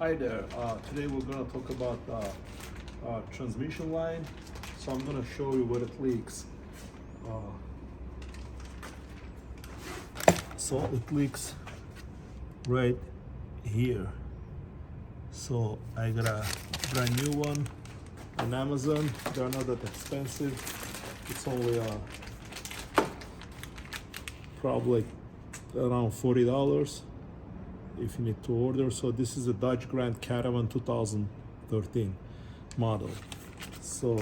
Hi there. Today we're going to talk about transmission line. So I'm going to show you where it leaks. So it leaks right here. So I got a brand new one on Amazon. They're not that expensive. It's only probably around $40 if you need to order. So this is a Dodge Grand Caravan 2013 model. So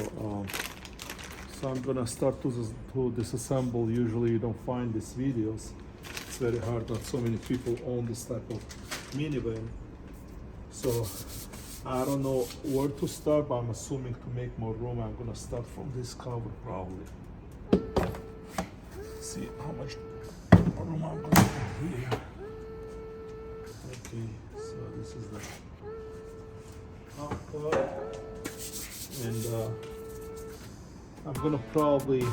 I'm gonna start to disassemble. Usually you don't find these videos. It's very hard, not so many people own this type of minivan. So I don't know where to start, but I'm assuming to make more room, I'm gonna start from this cover probably. See how much room I'm gonna have here. Okay, so this is the top part, and I'm gonna probably,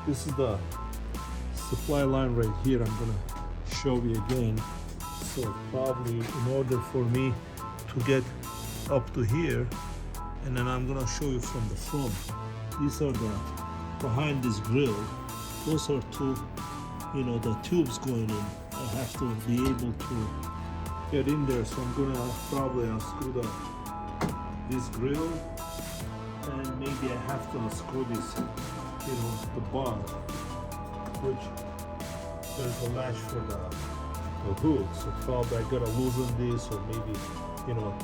this is the supply line right here. I'm gonna show you again. So probably in order for me to get up to here, and then I'm gonna show you from the front. These are the behind this grill. Those are two, the tubes going in. I have to be able to get in there, so I'm gonna probably unscrew this grill, and maybe I have to unscrew this, the bar, which there's a latch for the hood. So probably I gotta loosen this, or maybe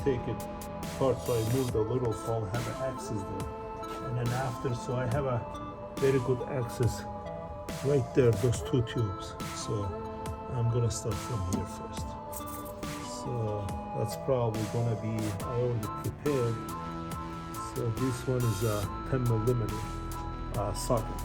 take it apart so I move the little, so I'll have an access there. And then after, so I have a very good access right there, those two tubes. So I'm gonna start from here first. So that's probably gonna be, I already prepared. So this one is a 10mm socket.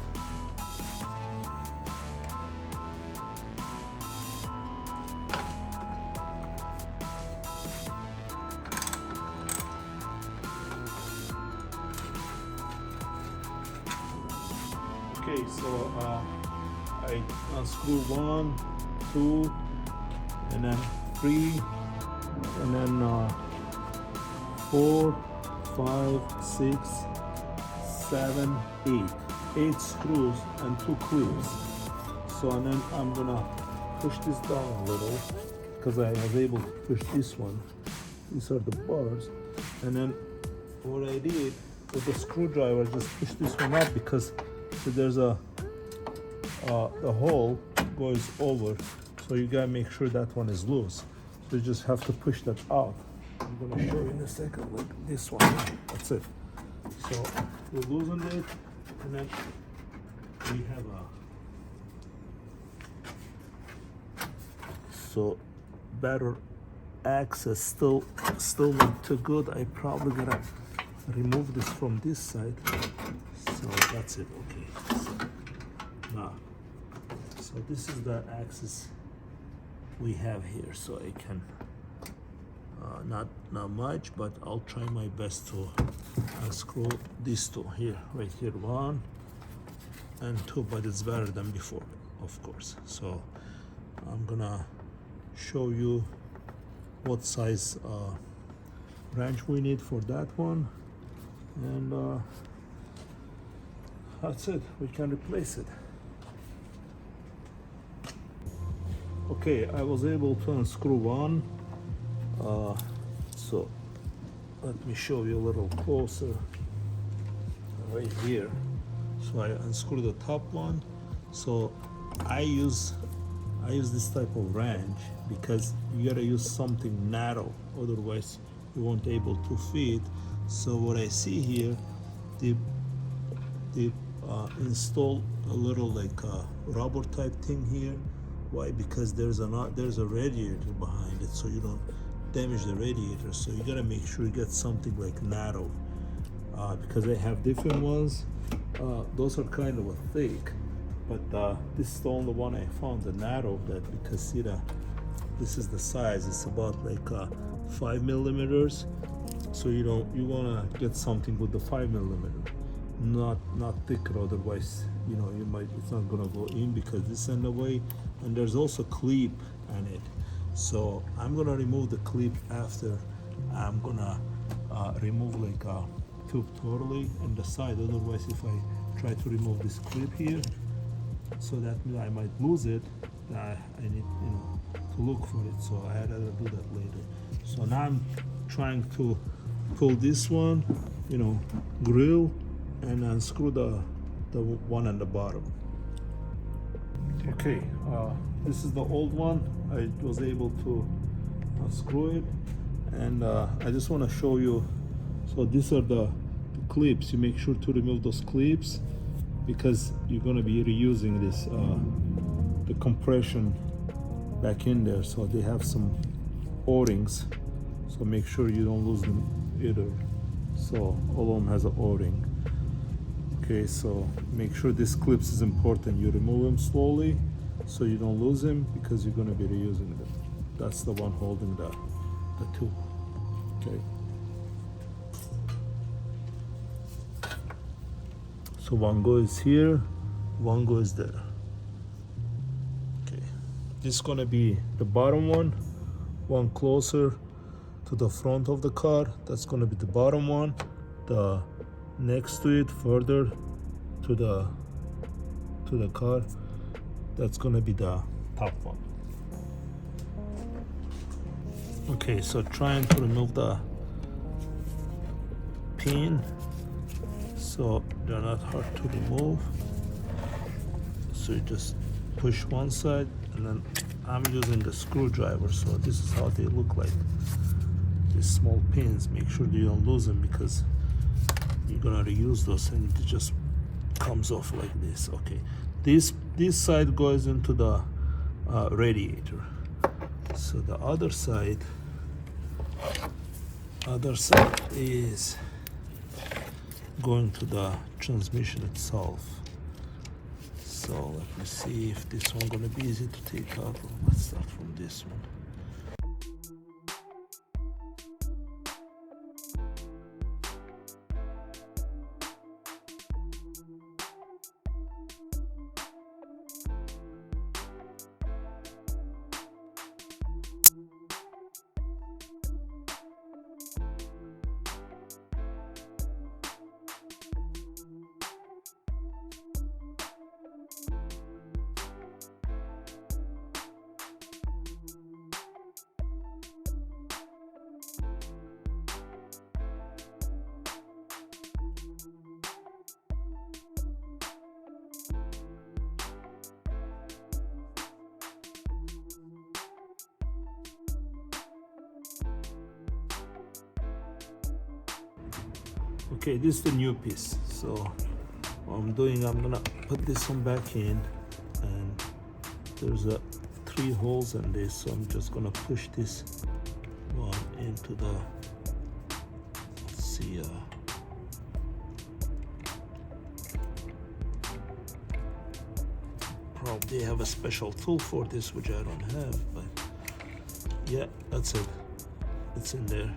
Okay, so I unscrew 1, 2, and then 3, and then 4, 5, 6, 7, 8. 8 screws and 2 clips. So and then I'm gonna push this down a little, because I was able to push this one. These are the bars. And then what I did with the screwdriver, just push this one up, because there's the hole goes over, so you gotta make sure that one is loose. So you just have to push that out. I'm gonna show you in a second, like this one. That's it. So we loosen it, and then we have so better access. Still not too good. I probably gotta remove this from this side. So that's it. Okay. So this is the axis we have here. So I can not much, but I'll try my best to unscrew these two here, right here, 1 and 2. But it's better than before, of course. So I'm gonna show you what size wrench we need for that one, and that's it. We can replace it. Okay, I was able to unscrew one. So let me show you a little closer. Right here. So I unscrew the top one. So I use this type of wrench because you gotta use something narrow, otherwise you won't be able to fit. So what I see here, they install a little like a rubber type thing here. Why? Because there's a radiator behind it, so you don't damage the radiator. So you gotta make sure you get something like narrow, because they have different ones. Those are kind of a thick, but this is the only one I found, the narrow, that because see this is the size. It's about like 5 millimeters. So you wanna get something with the 5mm, not thicker. Otherwise, it's not gonna go in, because this is in the way. And there's also clip on it. So I'm gonna remove the clip after I'm gonna remove like a tube totally in the side. Otherwise, if I try to remove this clip here, so that I might lose it, I need to look for it. So I'd rather do that later. So now I'm trying to pull this one, grill, and unscrew the one on the bottom. Okay, this is the old one. I was able to unscrew it, and I just want to show you. So these are the clips. You make sure to remove those clips because you're going to be reusing this the compression back in there. So they have some O-rings, so make sure you don't lose them either. So all of them has an O-ring. Okay, so make sure this clips is important. You remove them slowly so you don't lose them because you're going to be reusing them. That's the one holding the tube. Okay. So one goes here, one goes there. Okay. This is going to be the bottom one closer to the front of the car. That's going to be the bottom one. The next to it, further to the car, that's going to be the top one. Okay, so trying to remove the pin so they're not hard to remove. So you just push one side, and then I'm using the screwdriver, so this is how they look like. These small pins, make sure you don't lose them because you're gonna reuse those, and it just comes off like this. Okay, this side goes into the radiator. So the other side is going to the transmission itself. So let me see if this one gonna be easy to take out. Let's start from this one. Okay, this is the new piece. So what I'm doing, I'm gonna put this one back in, and there's 3 holes in this, so I'm just gonna push this one into the, let's see, probably have a special tool for this, which I don't have, but yeah, that's it. It's in there.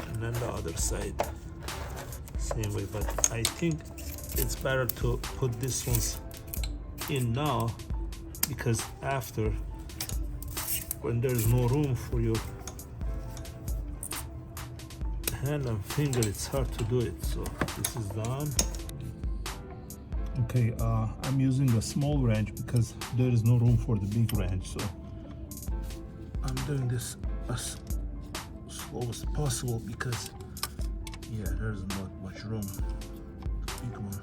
And then the other side same way, but I think it's better to put this ones in now, because after, when there's no room for your hand and finger, it's hard to do it. So this is done. Okay, I'm using a small wrench because there is no room for the big wrench, so I'm doing this as slow as possible because yeah, there's not much room. Big one.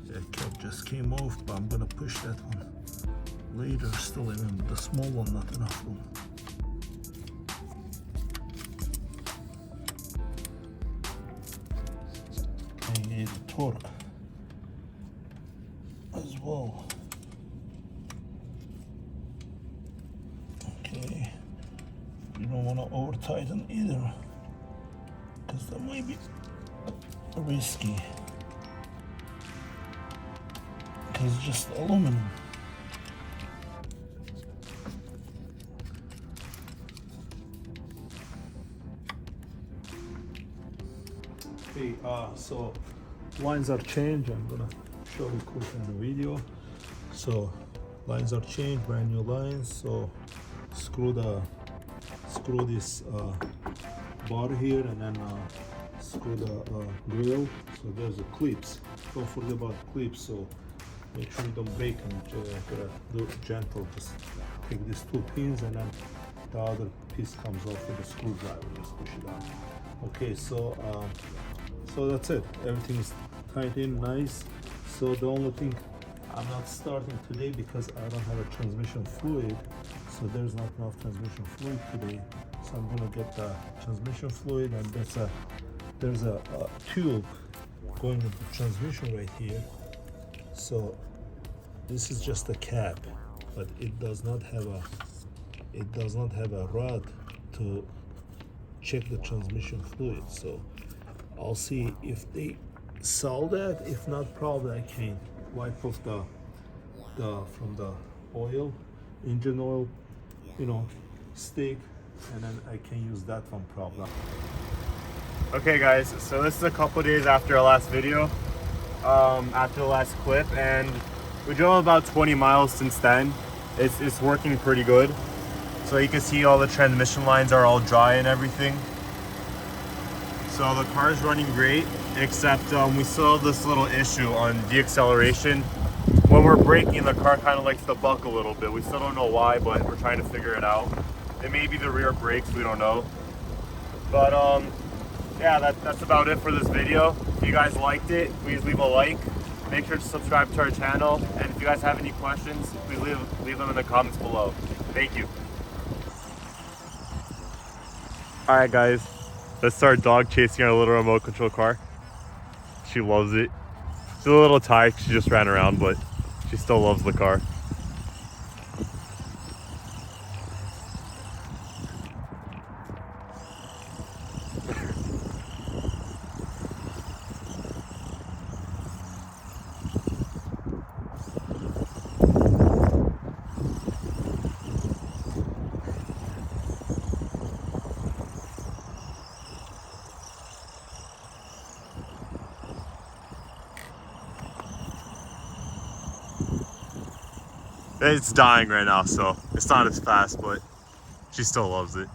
That cap just came off, but I'm gonna push that one later. Still, even the small one, not enough room. before as well. Okay, you don't want to over tighten either, because that might be risky, because it's just aluminum. Okay, so lines are changed. I'm gonna show you quick in the video. So lines are changed, brand new lines. So screw this bar here, and then screw the grill. So there's a clips. Don't forget about clips. So make sure you don't break them. Gotta do it gentle. Just take these two pins, and then the other piece comes off with a screwdriver. Just push it out. Okay, so that's it. Everything is tight in nice. So the only thing, I'm not starting today because I don't have a transmission fluid. So there's not enough transmission fluid today. So I'm gonna get the transmission fluid, and there's a tube going into the transmission right here. So this is just a cap, but it does not have a rod to check the transmission fluid. So I'll see if they sell that. If not, probably I can wipe off the from the oil, engine oil, stick, and then I can use that one probably. Okay guys, so this is a couple days after our last video, after the last clip, and we drove about 20 miles since then. It's working pretty good. So you can see all the transmission lines are all dry and everything. So the car is running great, except we still have this little issue on deacceleration. When we're braking, the car kind of likes to buck a little bit. We still don't know why, but we're trying to figure it out. It may be the rear brakes, we don't know. But yeah, that's about it for this video. If you guys liked it, please leave a like. Make sure to subscribe to our channel. And if you guys have any questions, please leave them in the comments below. Thank you. Alright guys, let's start dog chasing our little remote control car. She loves it. She's a little tired, she just ran around, but she still loves the car. It's dying right now, so it's not as fast, but she still loves it.